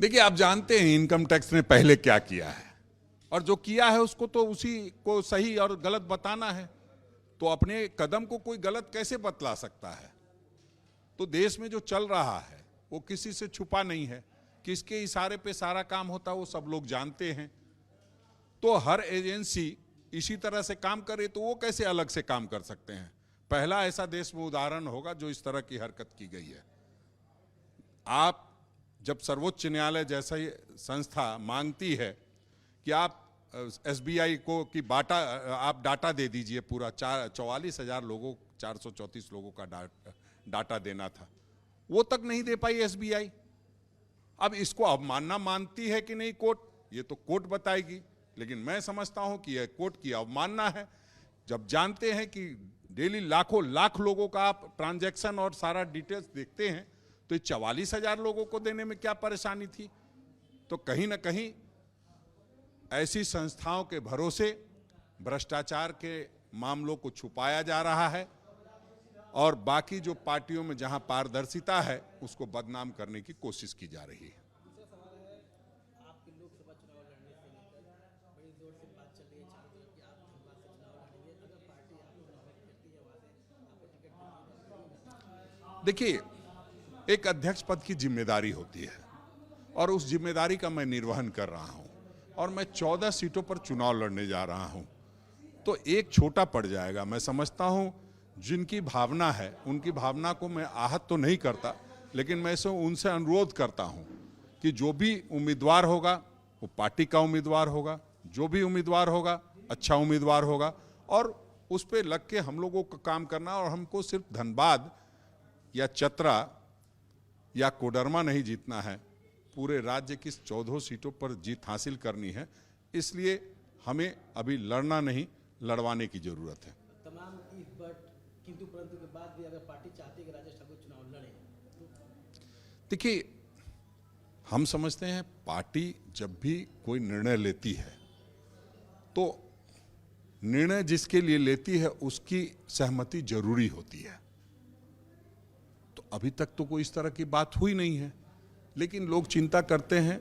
देखिए, आप जानते हैं इनकम टैक्स ने पहले क्या किया है, और जो किया है उसको तो उसी को सही और गलत बताना है। तो अपने कदम को कोई गलत कैसे बतला सकता है? तो देश में जो चल रहा है वो किसी से छुपा नहीं है, किसके इशारे पे सारा काम होता है वो सब लोग जानते हैं। तो हर एजेंसी इसी तरह से काम करे तो वो कैसे अलग से काम कर सकते हैं? पहला ऐसा देश में उदाहरण होगा जो इस तरह की हरकत की गई है। आप जब सर्वोच्च न्यायालय जैसा ही संस्था मांगती है कि आप एसबीआई को कि आप डाटा दे दीजिए, पूरा 44,000 लोगों 434 लोगों का डाटा देना था, वो तक नहीं दे पाई एसबीआई। अब इसको अवमानना मानती है कि नहीं कोर्ट, ये तो कोर्ट बताएगी, लेकिन मैं समझता हूं कि यह कोर्ट की अवमानना है। जब जानते हैं कि डेली लाखों लाख लोगों का आप ट्रांजैक्शन और सारा डिटेल्स देखते हैं, तो ये 44,000 लोगों को देने में क्या परेशानी थी? तो कहीं ना कहीं ऐसी संस्थाओं के भरोसे भ्रष्टाचार के मामलों को छुपाया जा रहा है और बाकी जो पार्टियों में जहां पारदर्शिता है उसको बदनाम करने की कोशिश की जा रही है। देखिए, एक अध्यक्ष पद की जिम्मेदारी होती है और उस जिम्मेदारी का मैं निर्वहन कर रहा हूं, और मैं 14 सीटों पर चुनाव लड़ने जा रहा हूं। तो एक छोटा पड़ जाएगा। मैं समझता हूं जिनकी भावना है उनकी भावना को मैं आहत तो नहीं करता, लेकिन मैं उनसे अनुरोध करता हूं कि जो भी उम्मीदवार होगा वो पार्टी का उम्मीदवार होगा, जो भी उम्मीदवार होगा अच्छा उम्मीदवार होगा, और उस पर लग के हम लोगों को काम करना। और हमको सिर्फ धनबाद या चतरा या कोडरमा नहीं जीतना है, पूरे राज्य की 14 सीटों पर जीत हासिल करनी है। इसलिए हमें अभी लड़ना नहीं, लड़वाने की जरूरत है। तमाम किंतु परंतु के बाद भी अगर पार्टी चाहती है कि राजेश ठाकुर चुनाव लड़े, देखिए, हम समझते हैं पार्टी जब भी कोई निर्णय लेती है तो निर्णय जिसके लिए लेती है उसकी सहमति जरूरी होती है। तो अभी तक तो कोई इस तरह की बात हुई नहीं है, लेकिन लोग चिंता करते हैं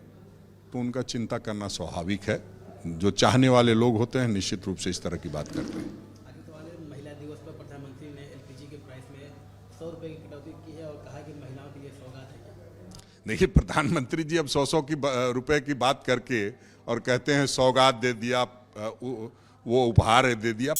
तो उनका चिंता करना स्वाभाविक है। जो चाहने वाले लोग होते हैं निश्चित रूप से इस तरह की बात करते हैं। महिला दिवस पर प्रधानमंत्री ने एलपीजी के प्राइस में 100 रुपए की कटौती की है और कहा कि महिलाओं के लिए सौगात है। देखिए, प्रधानमंत्री जी अब 100 रुपए की बात करके और कहते हैं सौगात दे दिया, वो उपहार दे दिया।